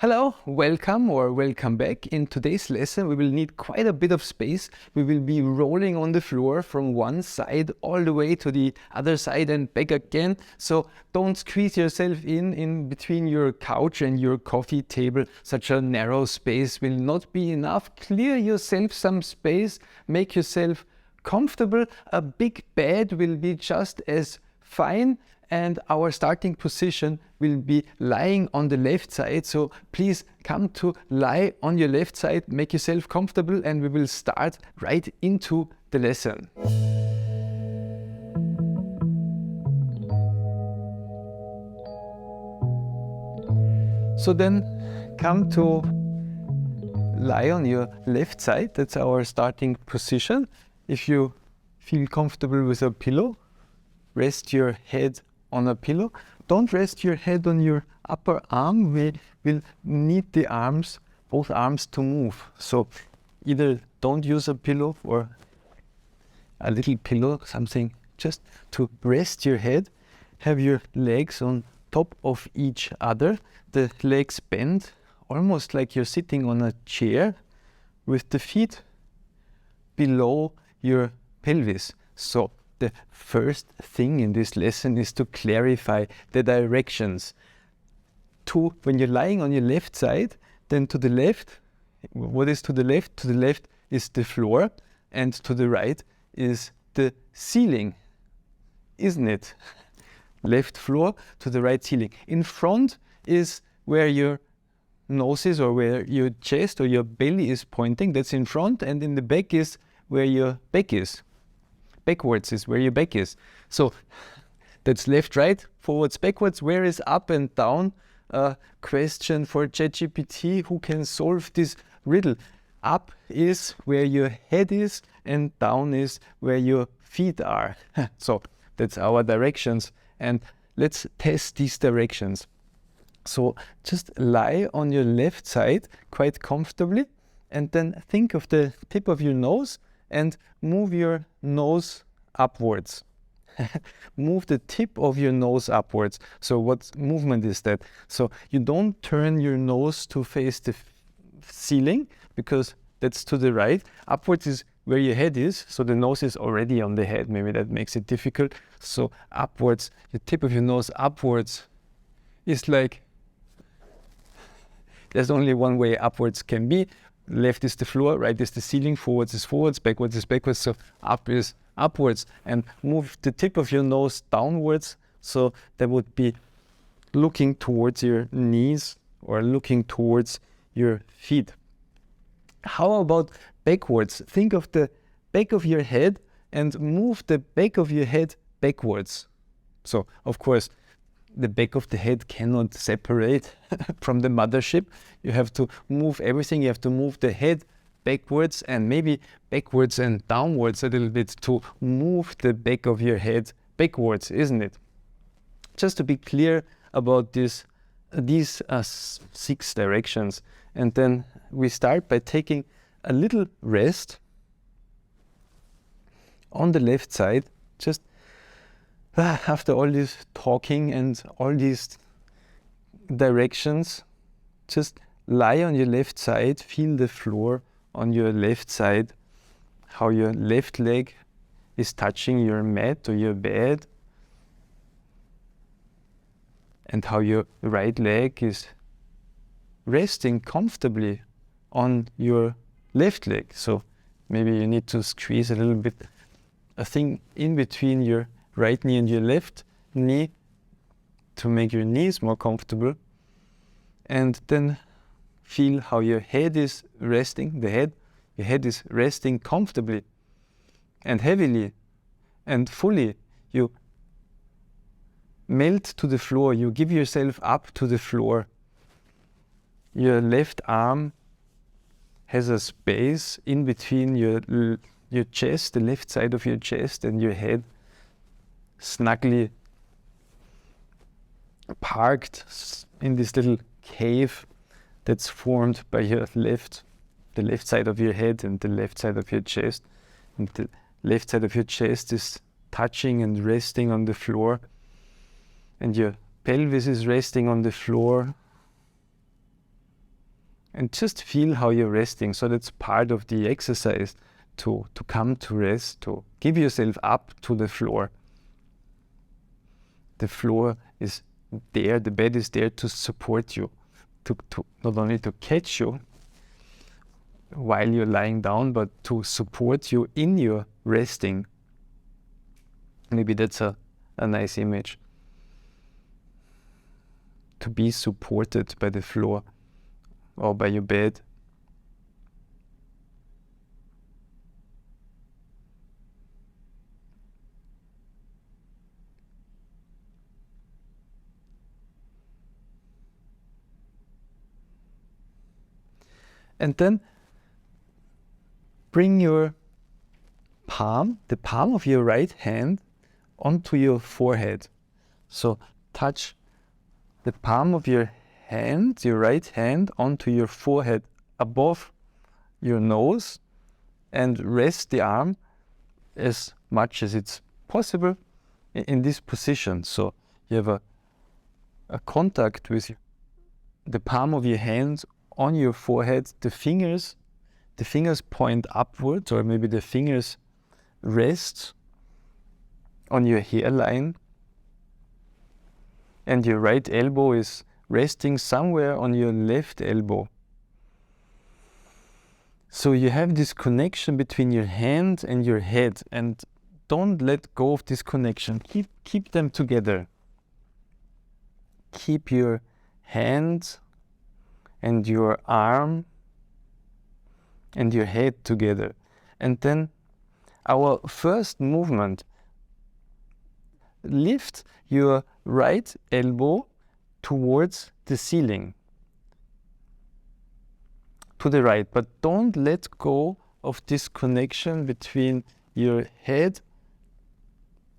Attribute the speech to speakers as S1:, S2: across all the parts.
S1: Hello, welcome or welcome back. In today's lesson we will need quite a bit of space. We will be rolling on the floor from one side all the way to the other side and back again. So don't squeeze yourself in between your couch and your coffee table. Such a narrow space will not be enough. Clear yourself some space, make yourself comfortable. A big bed will be just as fine. And our starting position will be lying on the left side. So please come to lie on your left side, make yourself comfortable, and we will start right into the lesson. So then come to lie on your left side. That's our starting position. If you feel comfortable with a pillow, rest your head on a pillow. Don't rest your head on your upper arm. We will need the arms, both arms, to move. So either don't use a pillow or a little pillow, something just to rest your head. Have your legs on top of each other. The legs bend, almost like you're sitting on a chair with the feet below your pelvis. So the first thing in this lesson is to clarify the directions. When you're lying on your left side, then to the left, what is to the left? To the left is the floor, and to the right is the ceiling, isn't it? Left floor, to the right ceiling. In front is where your nose is, or where your chest or your belly is pointing. That's in front, and in the back is where your back is. Backwards is where your back is. So that's left, right, forwards, backwards. Where is up and down? A question for ChatGPT. Who can solve this riddle? Up is where your head is, and down is where your feet are. So that's our directions, and let's test these directions. So just lie on your left side quite comfortably, and then think of the tip of your nose and move your nose upwards. Move the tip of your nose upwards. So what movement is that? So you don't turn your nose to face the ceiling, because that's to the right. Upwards is where your head is, so the nose is already on the head. Maybe that makes it difficult. So upwards, the tip of your nose upwards is like, there's only one way upwards can be. Left is the floor, right is the ceiling, forwards is forwards, backwards is backwards, so up is upwards. And move the tip of your nose downwards, so that would be looking towards your knees or looking towards your feet. How about backwards? Think of the back of your head and move the back of your head backwards. So, of course, the back of the head cannot separate from the mothership. You have to move everything. You have to move the head backwards, and maybe backwards and downwards a little bit to move the back of your head backwards, isn't it? Just to be clear about these 6 directions. And then we start by taking a little rest on the left side. Just after all this talking and all these directions, just lie on your left side, feel the floor on your left side, how your left leg is touching your mat or your bed, and how your right leg is resting comfortably on your left leg. So maybe you need to squeeze a little bit, a thing in between your right knee and your left knee to make your knees more comfortable. And then feel how your head is resting, your head is resting comfortably and heavily and fully. You melt to the floor, you give yourself up to the floor. Your left arm has a space in between your chest, the left side of your chest, and your head, snugly parked in this little cave that's formed by your the left side of your head and the left side of your chest. And the left side of your chest is touching and resting on the floor, and your pelvis is resting on the floor. And just feel how you're resting. So that's part of the exercise, to come to rest, to give yourself up to the floor. The floor is there, the bed is there to support you, to not only to catch you while you're lying down, but to support you in your resting. Maybe that's a nice image. To be supported by the floor or by your bed. And then bring your palm, the palm of your right hand, onto your forehead. So touch the palm of your hand, your right hand, onto your forehead above your nose, and rest the arm as much as it's possible in this position. So you have a contact with the palm of your hand on your forehead. The fingers point upwards, or maybe the fingers rest on your hairline, and your right elbow is resting somewhere on your left elbow. So you have this connection between your hand and your head, and don't let go of this connection. Keep them together. Keep your hand and your arm and your head together. And then our first movement, lift your right elbow towards the ceiling, to the right, but don't let go of this connection between your head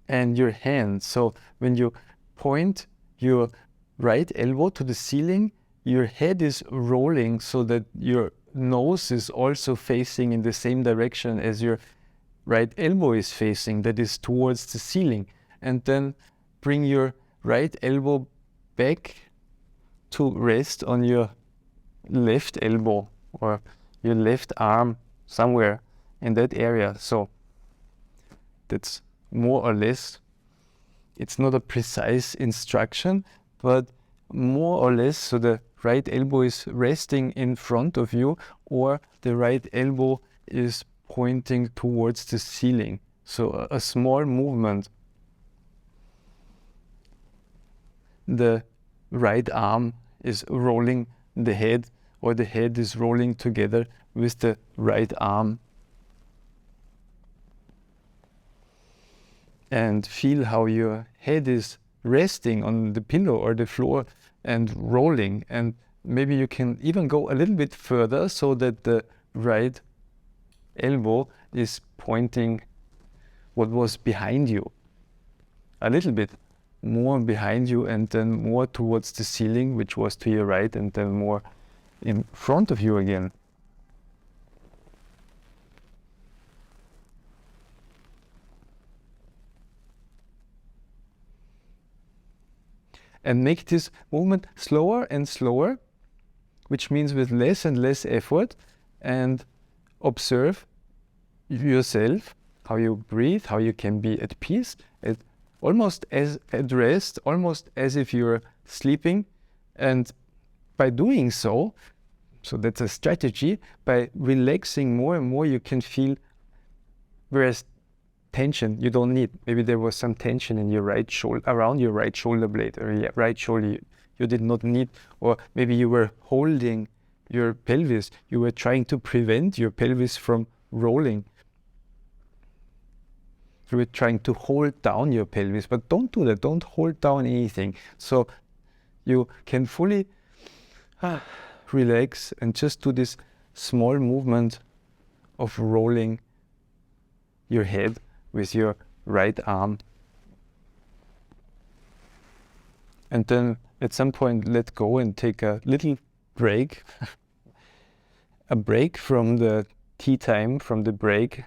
S1: and your hand. So when you point your right elbow to the ceiling, your head is rolling so that your nose is also facing in the same direction as your right elbow is facing, that is towards the ceiling. And then bring your right elbow back to rest on your left elbow or your left arm, somewhere in that area. So that's more or less, it's not a precise instruction, but more or less, so the right elbow is resting in front of you, or the right elbow is pointing towards the ceiling. So a small movement. The right arm is rolling the head, or the head is rolling together with the right arm. And feel how your head is resting on the pillow or the floor and rolling. And maybe you can even go a little bit further so that the right elbow is pointing what was behind you. A little bit more behind you, and then more towards the ceiling, which was to your right, and then more in front of you again. And make this movement slower and slower, which means with less and less effort, and observe yourself, how you breathe, how you can be at peace, almost as at rest, almost as if you're sleeping. And by doing so that's a strategy, by relaxing more and more, you can feel, whereas tension you don't need. Maybe there was some tension in your right shoulder, around your right shoulder blade, or your right shoulder you did not need, or maybe you were holding your pelvis, you were trying to prevent your pelvis from rolling. You were trying to hold down your pelvis, but don't do that, don't hold down anything. So you can fully relax and just do this small movement of rolling your head with your right arm. And then at some point let go and take a little break, a break from the tea time, from the break,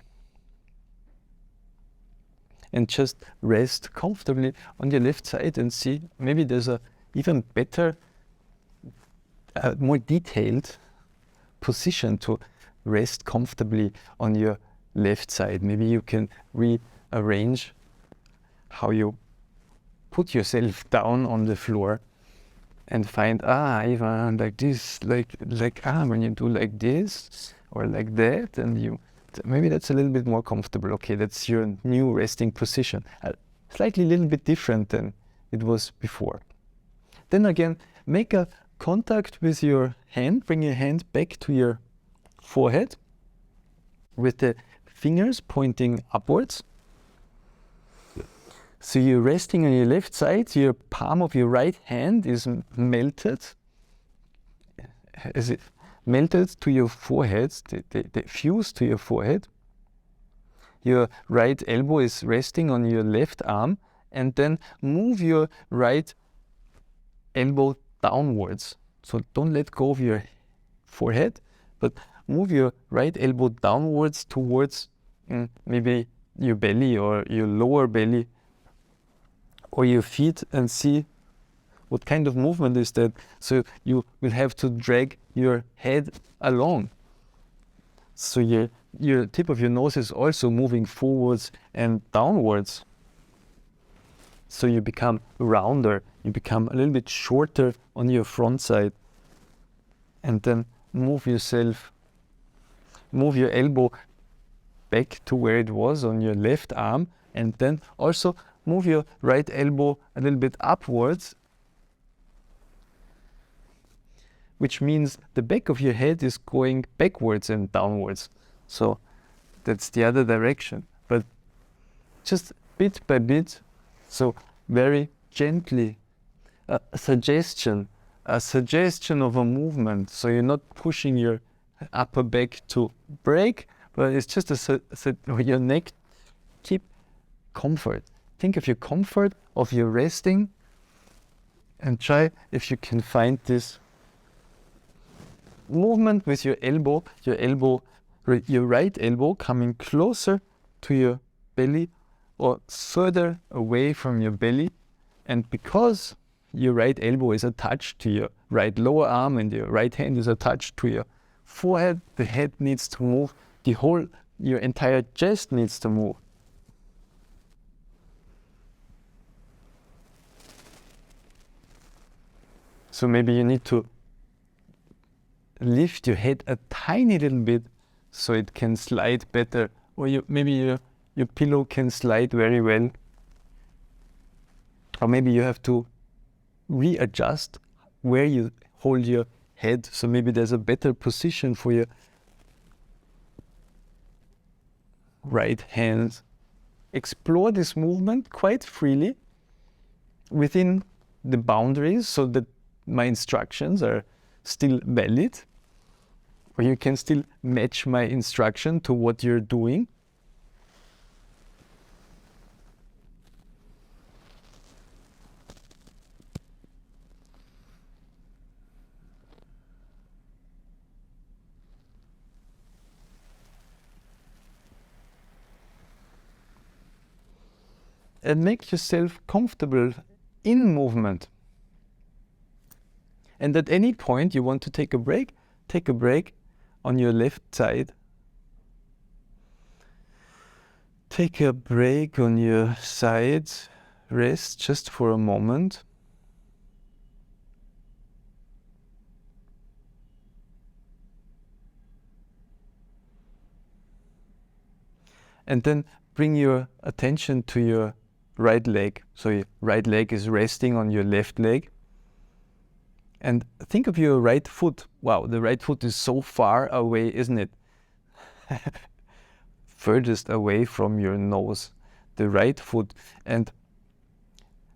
S1: and just rest comfortably on your left side and see, maybe there's a even better, more detailed position to rest comfortably on your left side. Maybe you can rearrange how you put yourself down on the floor and find, even like this, when you do like this or like that, and maybe that's a little bit more comfortable. Okay, that's your new resting position. Slightly a little bit different than it was before. Then again, make a contact with your hand, bring your hand back to your forehead with the fingers pointing upwards. So you're resting on your left side, your palm of your right hand is melted. Is it melted to your forehead, they fuse to your forehead. Your right elbow is resting on your left arm, and then move your right elbow downwards. So don't let go of your forehead, but move your right elbow downwards towards maybe your belly or your lower belly or your feet, and see what kind of movement is that. So you will have to drag your head along. So your tip of your nose is also moving forwards and downwards. So you become rounder, you become a little bit shorter on your front side. And then move your elbow back to where it was on your left arm, and then also move your right elbow a little bit upwards, which means the back of your head is going backwards and downwards. So that's the other direction, but just bit by bit, so very gently, a suggestion of a movement. So you're not pushing your upper back to break, but it's just your neck, keep comfort. Think of your comfort, of your resting, and try if you can find this movement with your right elbow coming closer to your belly or further away from your belly. And because your right elbow is attached to your right lower arm and your right hand is attached to your forehead, the head needs to move, your entire chest needs to move. So maybe you need to lift your head a tiny little bit so it can slide better, or maybe your pillow can slide very well. Or maybe you have to readjust where you hold your head, so maybe there's a better position for your right hand. Explore this movement quite freely within the boundaries, so that my instructions are still valid, or you can still match my instruction to what you're doing. And make yourself comfortable in movement. And at any point you want to take a break on your left side. Take a break on your side, rest just for a moment. And then bring your attention to your right leg. So your right leg is resting on your left leg. And think of your right foot. Wow, the right foot is so far away, isn't it? Furthest away from your nose, the right foot. And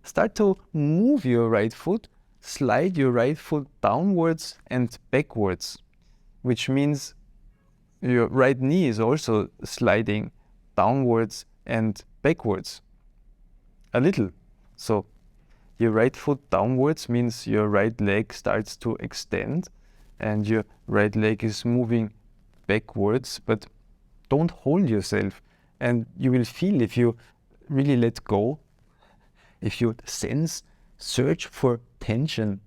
S1: start to move your right foot, slide your right foot downwards and backwards, which means your right knee is also sliding downwards and backwards a little. So your right foot downwards means your right leg starts to extend and your right leg is moving backwards, but don't hold yourself. And you will feel, if you really let go, if you search for tension,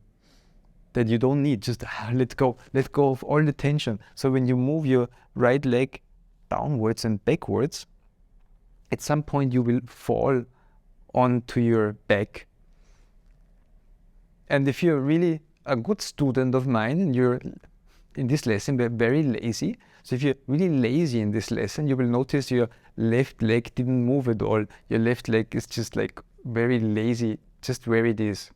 S1: that you don't need. Just let go of all the tension. So when you move your right leg downwards and backwards, at some point you will fall onto your back. And if you're really a good student of mine and you're in this lesson very lazy, so if you're really lazy in this lesson, you will notice your left leg didn't move at all. Your left leg is just like very lazy, just where it is.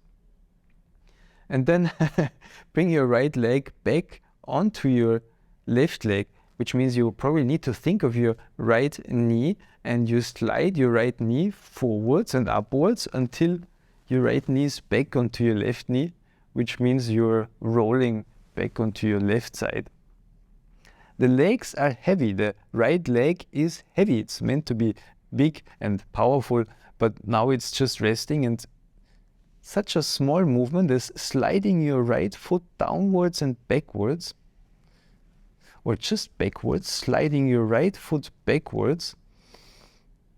S1: And then bring your right leg back onto your left leg, which means you probably need to think of your right knee, and you slide your right knee forwards and upwards until your right knee is back onto your left knee, which means you're rolling back onto your left side. The legs are heavy. The right leg is heavy. It's meant to be big and powerful, but now it's just resting, and such a small movement as sliding your right foot downwards and backwards, or just backwards, sliding your right foot backwards,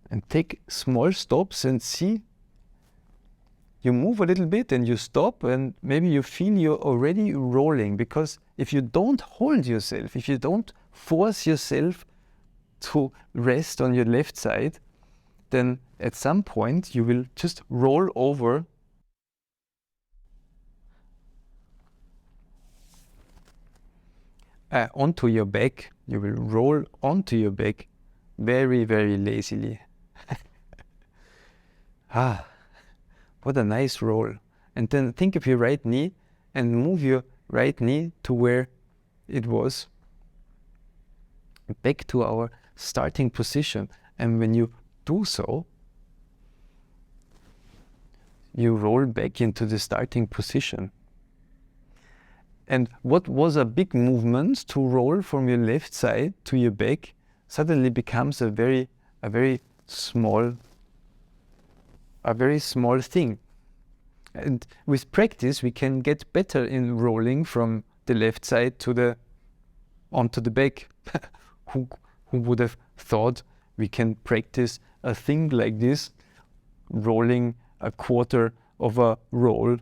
S1: and take small stops and see. You move a little bit and you stop, and maybe you feel you're already rolling, because if you don't hold yourself, if you don't force yourself to rest on your left side, then at some point you will just roll over onto your back. You will roll onto your back very, very lazily. What a nice roll. And then think of your right knee and move your right knee to where it was, back to our starting position. And when you do so, you roll back into the starting position. And what was a big movement to roll from your left side to your back suddenly becomes a very small thing. And with practice, we can get better in rolling from the left side to onto the back. Who would have thought we can practice a thing like this, rolling a quarter of a roll?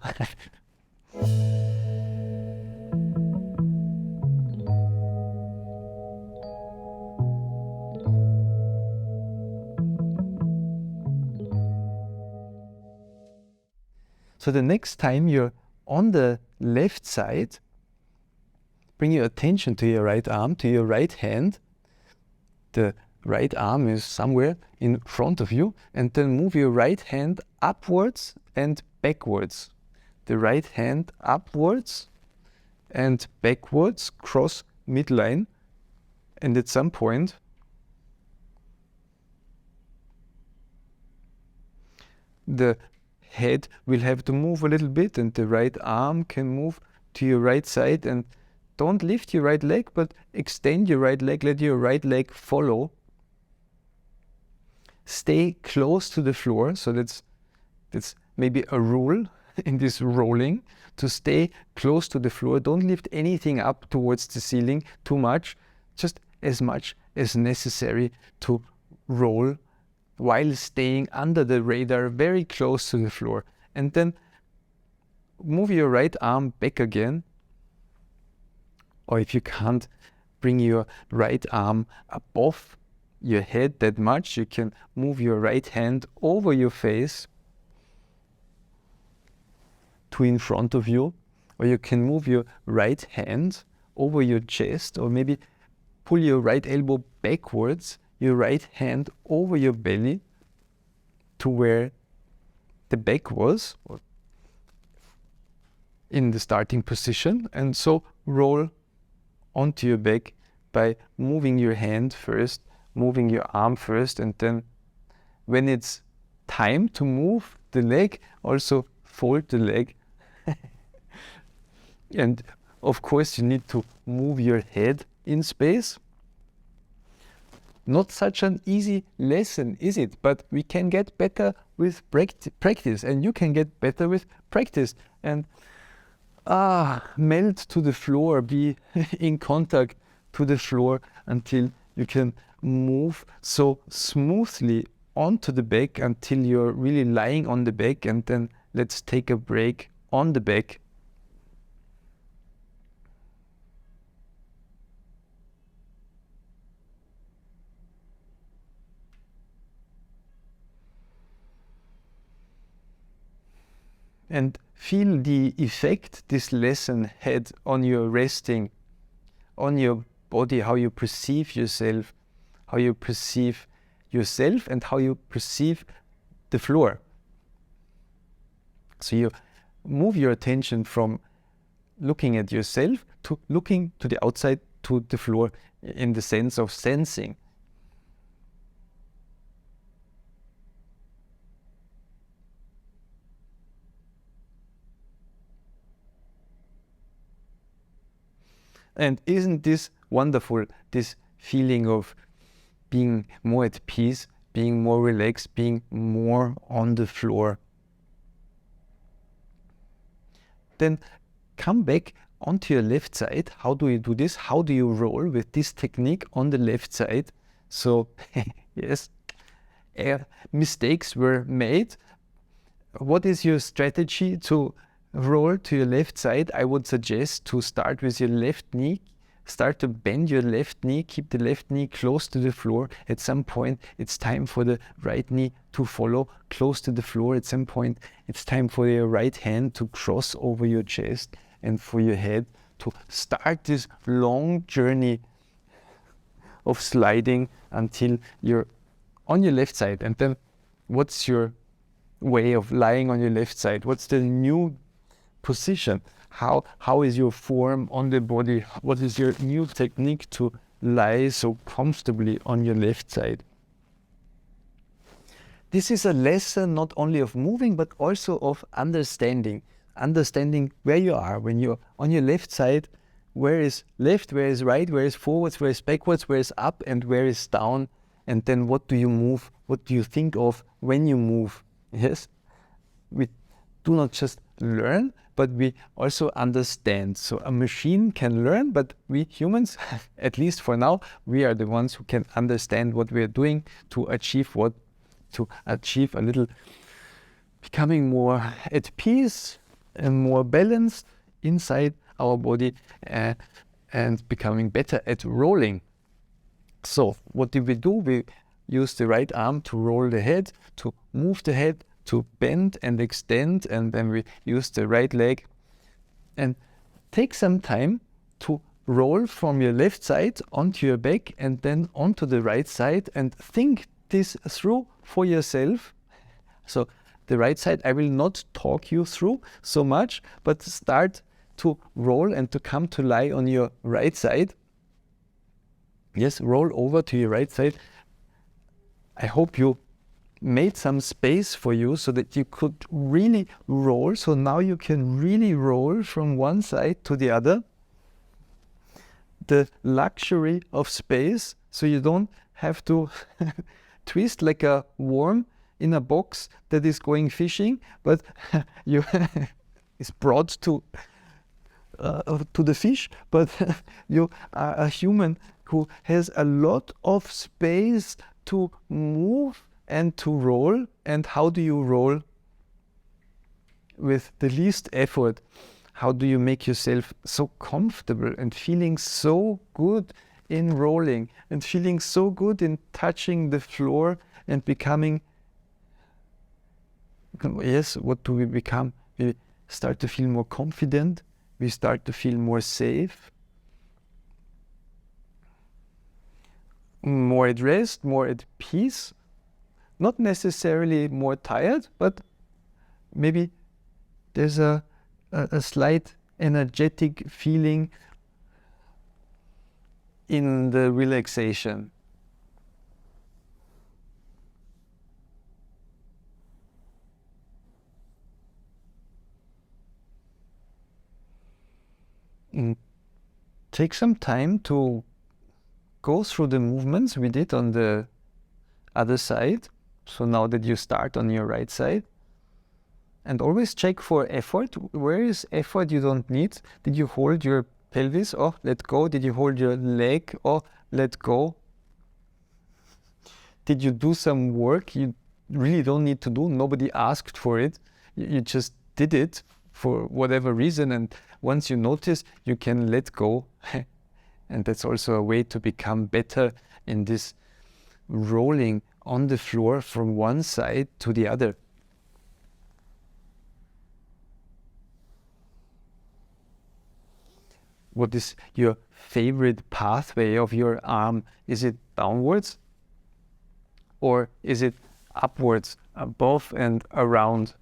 S1: So the next time you're on the left side, bring your attention to your right arm, to your right hand. The right arm is somewhere in front of you, and then move your right hand upwards and backwards. The right hand upwards and backwards, cross midline, and at some point the head will have to move a little bit, and the right arm can move to your right side. And don't lift your right leg, but extend your right leg, let your right leg follow. Stay close to the floor. So that's maybe a rule in this rolling, to stay close to the floor. Don't lift anything up towards the ceiling too much, just as much as necessary to roll while staying under the radar, very close to the floor. And then move your right arm back again. Or if you can't bring your right arm above your head that much, you can move your right hand over your face to in front of you. Or you can move your right hand over your chest, or maybe pull your right elbow backwards, your right hand over your belly to where the back was, or in the starting position, and so roll onto your back by moving your hand first, moving your arm first, and then when it's time to move the leg, also fold the leg. And of course you need to move your head in space. Not such an easy lesson, is it? But we can get better with practice, and you can get better with practice. And melt to the floor, be in contact to the floor until you can move so smoothly onto the back until you're really lying on the back. And then let's take a break on the back. and feel the effect this lesson had on your resting, on your body, how you perceive yourself, and how you perceive the floor. So you move your attention from looking at yourself to looking to the outside, to the floor, in the sense of sensing. And isn't this wonderful, this feeling of being more at peace, being more relaxed, being more on the floor? Then come back onto your left side. How do you do this? How do you roll with this technique on the left side? So, yes, mistakes were made. What is your strategy to roll to your left side? I would suggest to start with your left knee. Start to bend your left knee, keep the left knee close to the floor. At some point, it's time for the right knee to follow close to the floor. At some point, it's time for your right hand to cross over your chest and for your head to start this long journey of sliding until you're on your left side. And then what's your way of lying on your left side? What's the new position? How is your form on the body? What is your new technique to lie so comfortably on your left side? This is a lesson not only of moving, but also of understanding where you are when you're on your left side. Where is left, where is right, where is forwards, where is backwards, where is up, and where is down? And then what do you move? What do you think of when you move? Yes, we do not just learn, but we also understand. So a machine can learn, but we humans, at least for now, we are the ones who can understand what we are doing to achieve what? To achieve a little becoming more at peace and more balanced inside our body, and becoming better at rolling. So what do? We use the right arm to roll the head, to move the head, to bend and extend, and then we use the right leg. And take some time to roll from your left side onto your back and then onto the right side, and think this through for yourself. So the right side, I will not talk you through so much, but start to roll and to come to lie on your right side. Yes, roll over to your right side. I hope you made some space for you so that you could really roll. So now you can really roll from one side to the other. The luxury of space, so you don't have to twist like a worm in a box that is going fishing, but you is brought to the fish, but you are a human who has a lot of space to move and to roll. And how do you roll with the least effort? How do you make yourself so comfortable and feeling so good in rolling and feeling so good in touching the floor and becoming, yes, what do we become? We start to feel more confident. We start to feel more safe, more at rest, more at peace. Not necessarily more tired, but maybe there's a slight energetic feeling in the relaxation. Take some time to go through the movements we did on the other side. So now that you start on your right side, and always check for effort. Where is effort you don't need? Did you hold your pelvis? Oh, let go. Did you hold your leg? Oh, let go. Did you do some work you really don't need to do? Nobody asked for it. You just did it for whatever reason. And once you notice, you can let go. And that's also a way to become better in this rolling on the floor from one side to the other. what is your favorite pathway of your arm? Is it downwards or is it upwards, above and around?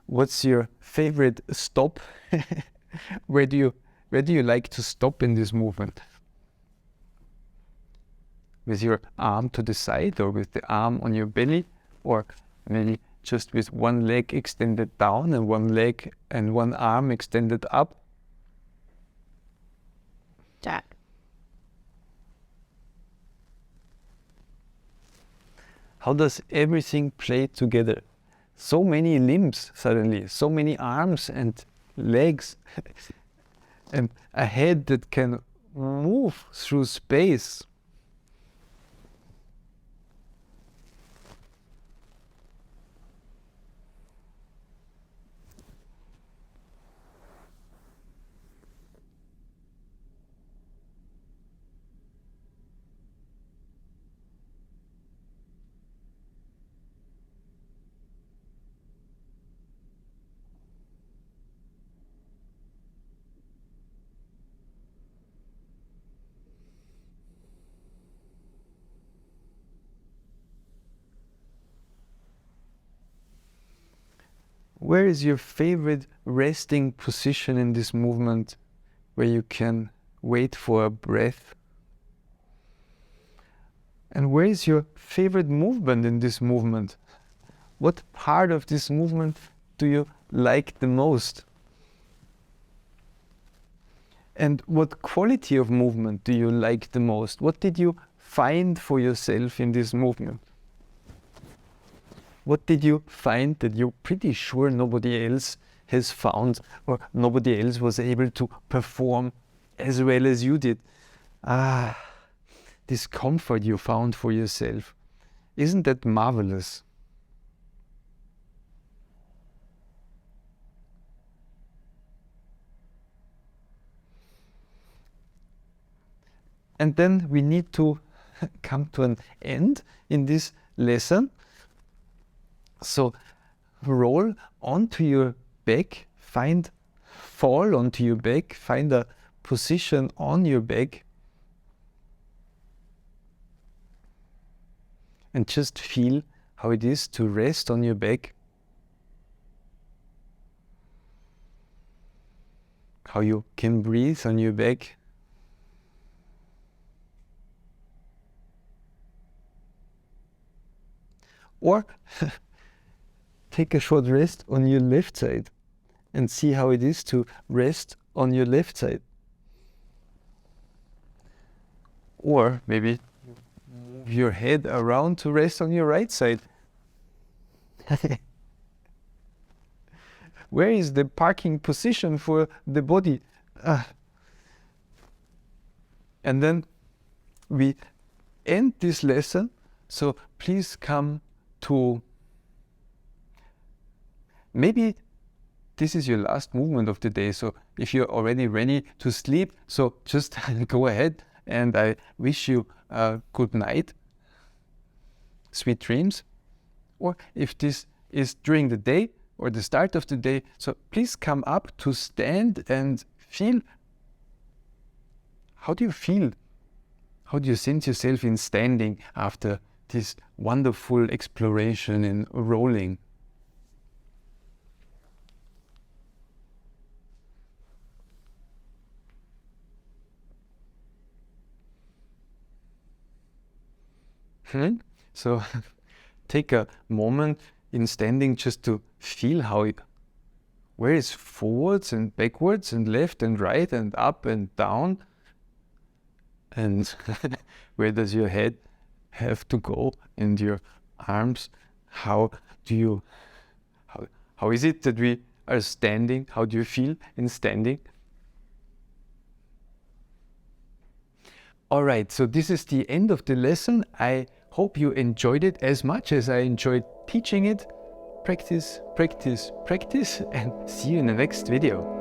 S1: What's your favorite stop? Where do you like to stop in this movement? With your arm to the side, or with the arm on your belly, or maybe just with one leg extended down and one leg and one arm extended up?
S2: Jack.
S1: How does everything play together? So many limbs suddenly, so many arms and legs, and a head that can move through space. Where is your favorite resting position in this movement, where you can wait for a breath? And where is your favorite movement in this movement? What part of this movement do you like the most? And what quality of movement do you like the most? What did you find for yourself in this movement? What did you find that you're pretty sure nobody else has found, or nobody else was able to perform as well as you did? This comfort you found for yourself. Isn't that marvelous? And then we need to come to an end in this lesson. So roll onto your back, fall onto your back, find a position on your back, and just feel how it is to rest on your back, how you can breathe on your back. Or take a short rest on your left side and see how it is to rest on your left side. Or maybe move your head around to rest on your right side. Where is the parking position for the body? And then we end this lesson, so please come to, maybe this is your last movement of the day, so if you're already ready to sleep, so just go ahead, and I wish you a good night, sweet dreams. Or if this is during the day or the start of the day, so please come up to stand and feel. How do you feel? How do you sense yourself in standing after this wonderful exploration in rolling? So take a moment in standing just to feel how it, where is forwards and backwards and left and right and up and down, and where does your head have to go and your arms? How is it that we are standing? How do you feel in standing? All right, so this is the end of the lesson. I hope you enjoyed it as much as I enjoyed teaching it. Practice, practice, practice, and see you in the next video.